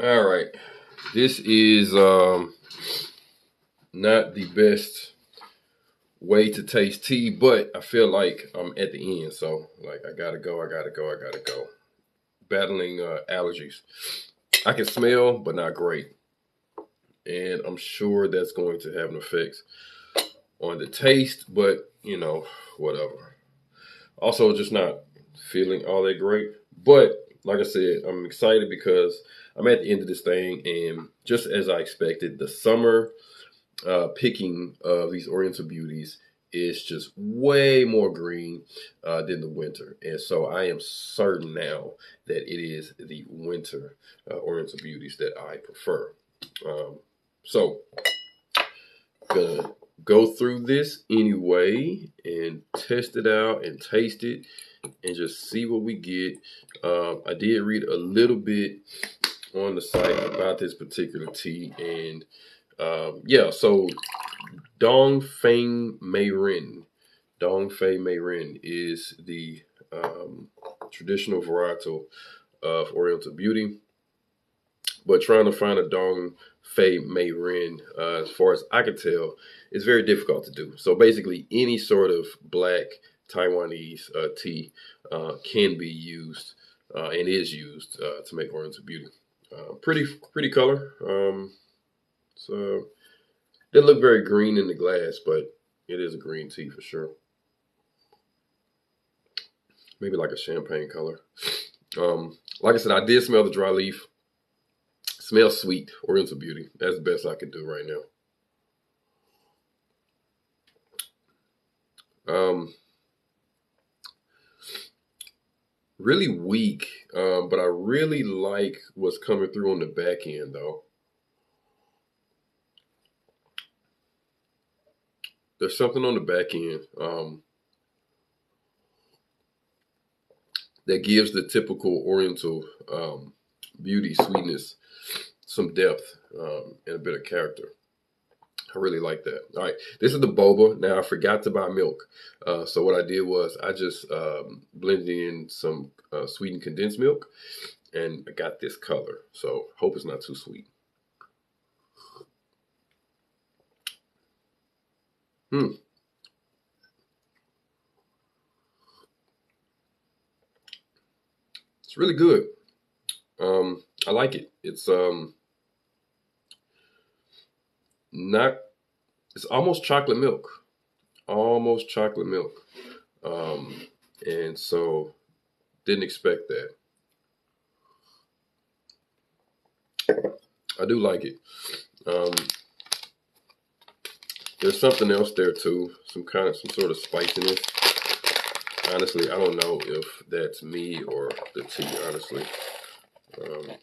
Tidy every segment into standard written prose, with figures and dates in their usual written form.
All right. This is not the best way to taste tea, but I feel like I'm at the end. So like I gotta go. Battling allergies. I can smell, but not great. And I'm sure that's going to have an effect on the taste, but whatever. Also, just not feeling all that great. But like I said, I'm excited because I'm at the end of this thing, and just as I expected, the summer picking of these Oriental beauties is just way more green than the winter, and so I am certain now that it is the winter Oriental beauties that I prefer. So, gonna go through this anyway and test it out and taste it and just see what we get. I did read a little bit on the site about this particular tea, and yeah, so Dongfeng Meirin. Dongfei Meirin is the traditional varietal of Oriental Beauty. But trying to find a Dongfei Meirin, as far as I can tell, is very difficult to do. So basically, any sort of black Taiwanese tea can be used and is used to make Oriental Beauty. Pretty color. So it look very green in the glass, but it is a green tea for sure. Maybe like a champagne color. Like I said, I did smell the dry leaf. Smells sweet, Oriental Beauty. That's the best I can do right now. Really weak, but I really like what's coming through on the back end, though. There's something on the back end that gives the typical Oriental beauty sweetness some depth and a bit of character. I really like that. All right, this is the boba. Now I forgot to buy milk, so what I did was I just blended in some sweetened condensed milk, and I got this color. So hope it's not too sweet. Hmm. It's really good. I like it. It's not. It's almost chocolate milk. Almost chocolate milk. Um, and so didn't expect that. I do like it. Um, there's something else there too. Some sort of spiciness. Honestly, I don't know if that's me or the tea. Honestly, but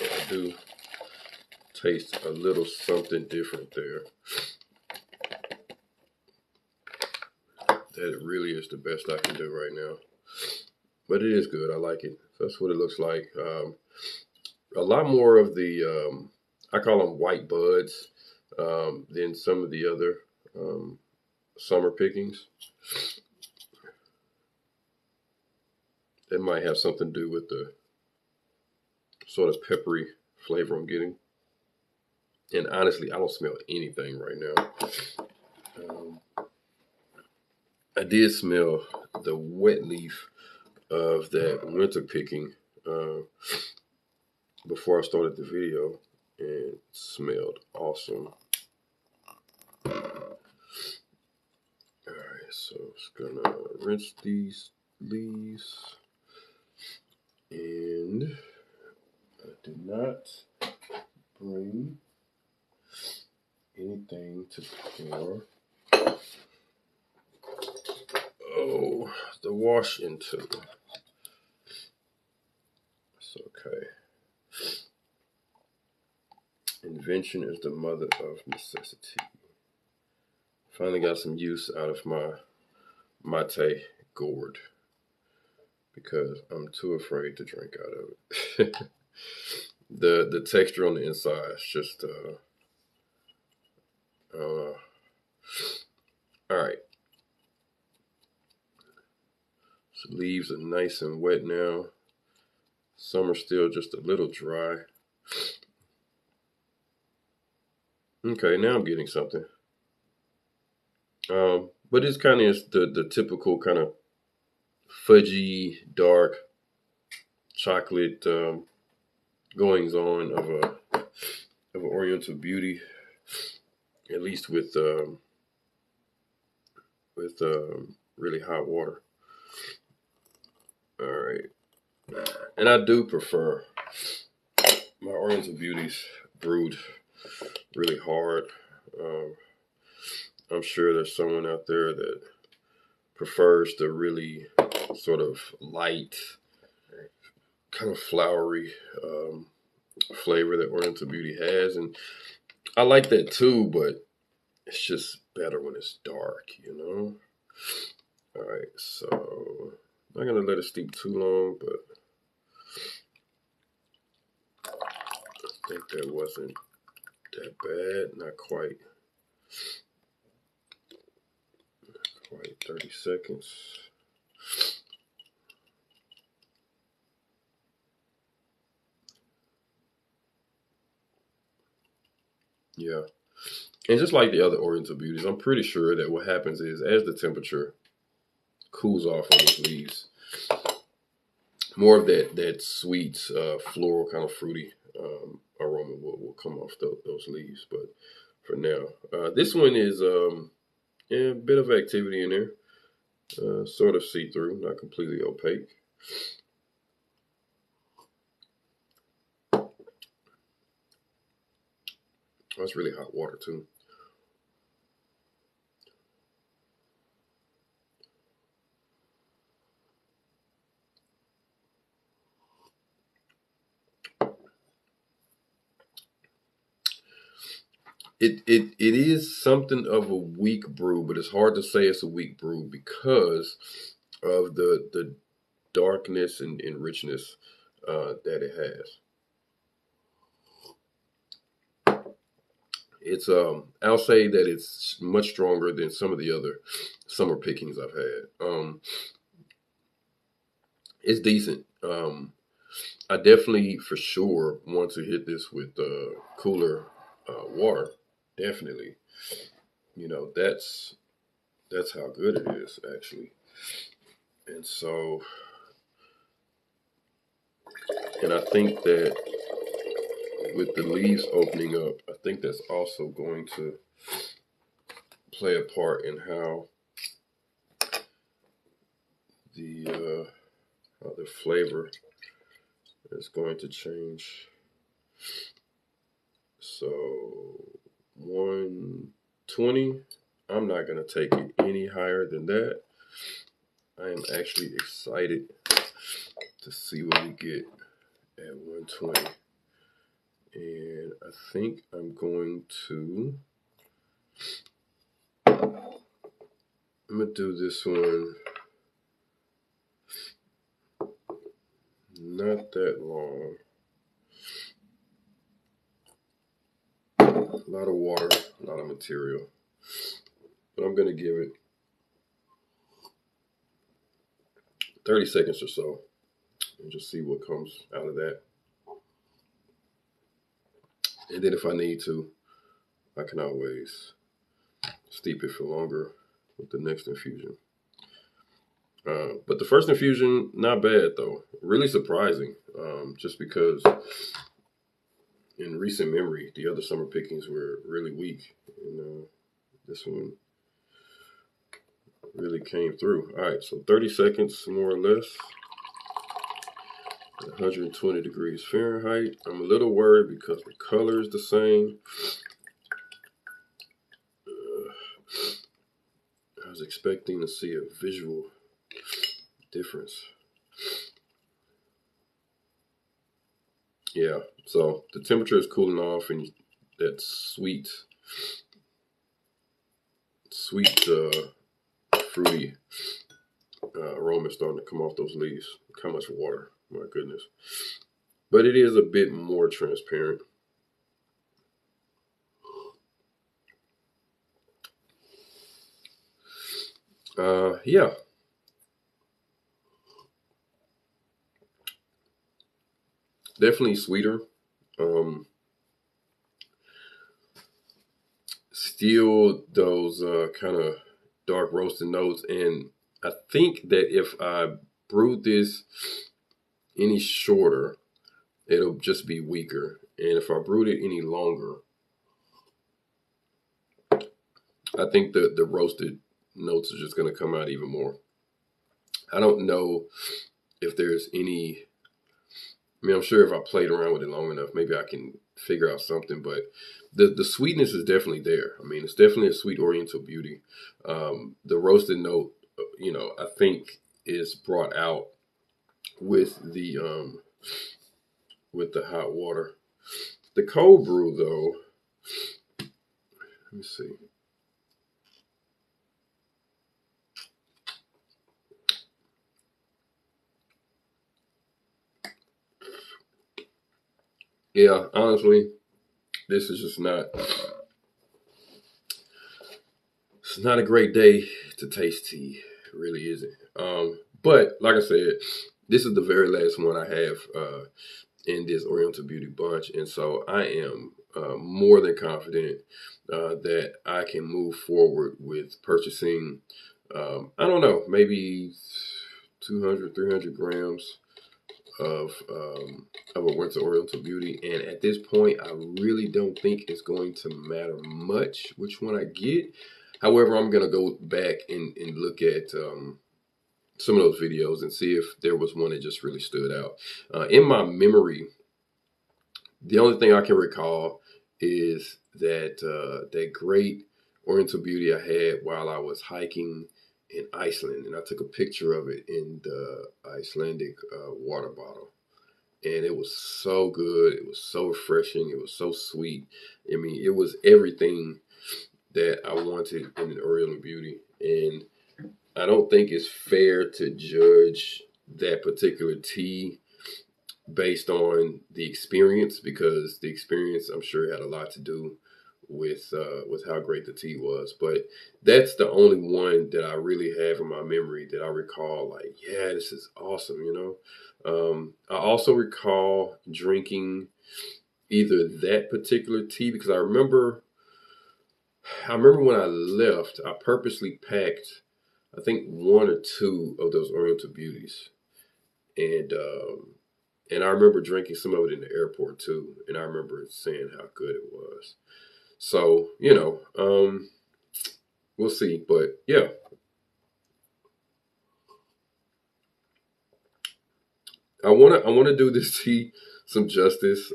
I do taste a little something different there. That really is the best I can do right now. But it is good. I like it. That's what it looks like. A lot more of the, I call them white buds, than some of the other summer pickings. That might have something to do with the sort of peppery flavor I'm getting. And honestly, I don't smell anything right now. I did smell the wet leaf of that winter picking before I started the video, and it smelled awesome. Alright, so it's gonna rinse these leaves, and I did not bring anything to pour the wash into. It's okay. Invention is the mother of necessity. Finally got some use out of my mate gourd because I'm too afraid to drink out of it. The texture on the inside is just all right. So leaves are nice and wet now. Some are still just a little dry. Okay, now I'm getting something. But it's kind of the typical kind of fudgy, dark chocolate goings on of an Oriental beauty, at least with really hot water. All right, and I do prefer my Oriental beauties brewed really hard. Um, I'm sure there's someone out there that prefers the really sort of light, kind of flowery flavor that Oriental Beauty has, and I like that too. But it's just better when it's dark, you know. All right, so I'm not gonna let it steep too long, but I think that wasn't that bad. Not quite 30 seconds. Yeah. And just like the other Oriental Beauties, I'm pretty sure that what happens is as the temperature cools off on these leaves, more of that sweet, floral, kind of fruity aroma will come off those leaves. But for now, this one is yeah, a bit of activity in there, sort of see-through, not completely opaque. That's really hot water too. It is something of a weak brew, but it's hard to say it's a weak brew because of the darkness and richness that it has. It's I'll say that it's much stronger than some of the other summer pickings I've had. It's decent. I definitely for sure want to hit this with cooler water. Definitely. You know, that's how good it is actually. And so, and I think that with the leaves opening up, I think that's also going to play a part in the how the flavor is going to change. So 120. I'm not gonna take it any higher than that. I am actually excited to see what we get at 120. And I think I'm gonna do this one not that long. A lot of water, a lot of material. But I'm gonna give it 30 seconds or so and just see what comes out of that. And then if I need to, I can always steep it for longer with the next infusion. But the first infusion, not bad though. Really surprising, just because in recent memory, the other summer pickings were really weak. And this one really came through. All right, so 30 seconds more or less. 120 degrees Fahrenheit. I'm a little worried because the color is the same. I was expecting to see a visual difference. Yeah, so the temperature is cooling off and that sweet, fruity aroma is starting to come off those leaves. How much water, my goodness. But it is a bit more transparent. Yeah. Definitely sweeter. Still those kind of dark roasted notes, and I think that if I brewed this any shorter, it'll just be weaker. And if I brewed it any longer, I think the roasted notes are just going to come out even more. I don't know if there's any. I mean, I'm sure if I played around with it long enough, maybe I can figure out something. But the sweetness is definitely there. I mean, it's definitely a sweet Oriental beauty. The roasted note, I think is brought out with the hot water. The cold brew, though, let me see. Yeah, honestly, this is just not. It's not a great day to taste tea. It really isn't. But like I said, this is the very last one I have in this Oriental Beauty bunch, and so I am more than confident that I can move forward with purchasing. I don't know, maybe 200, 300 grams of a winter Oriental Beauty, and at this point, I really don't think it's going to matter much which one I get. However, I'm gonna go back and look at some of those videos and see if there was one that just really stood out. In my memory, the only thing I can recall is that that great Oriental Beauty I had while I was hiking in Iceland, and I took a picture of it in the Icelandic water bottle. And it was so good. It was so refreshing. It was so sweet. I mean, it was everything that I wanted in an Oriental Beauty. And I don't think it's fair to judge that particular tea based on the experience, because the experience, I'm sure, had a lot to do with how great the tea was. But that's the only one that I really have in my memory that I recall, like, yeah, this is awesome, I also recall drinking either that particular tea, because I remember when I left, I purposely packed, I think, one or two of those Oriental Beauties, and I remember drinking some of it in the airport too, and I remember saying how good it was. So we'll see, but yeah, I wanna do this tea some justice.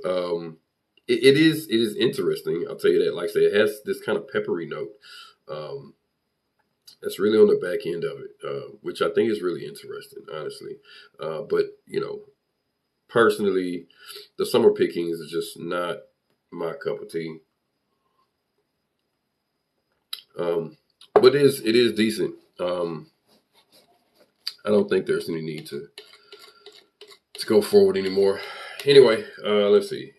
It is interesting. I'll tell you that. Like I say, it has this kind of peppery note. Um, that's really on the back end of it, which I think is really interesting, honestly. But personally, the summer pickings is just not my cup of tea. But it is decent. I don't think there's any need to go forward anymore. Anyway, let's see.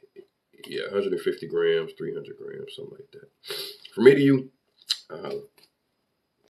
Yeah, 150 grams, 300 grams, something like that. From me to you,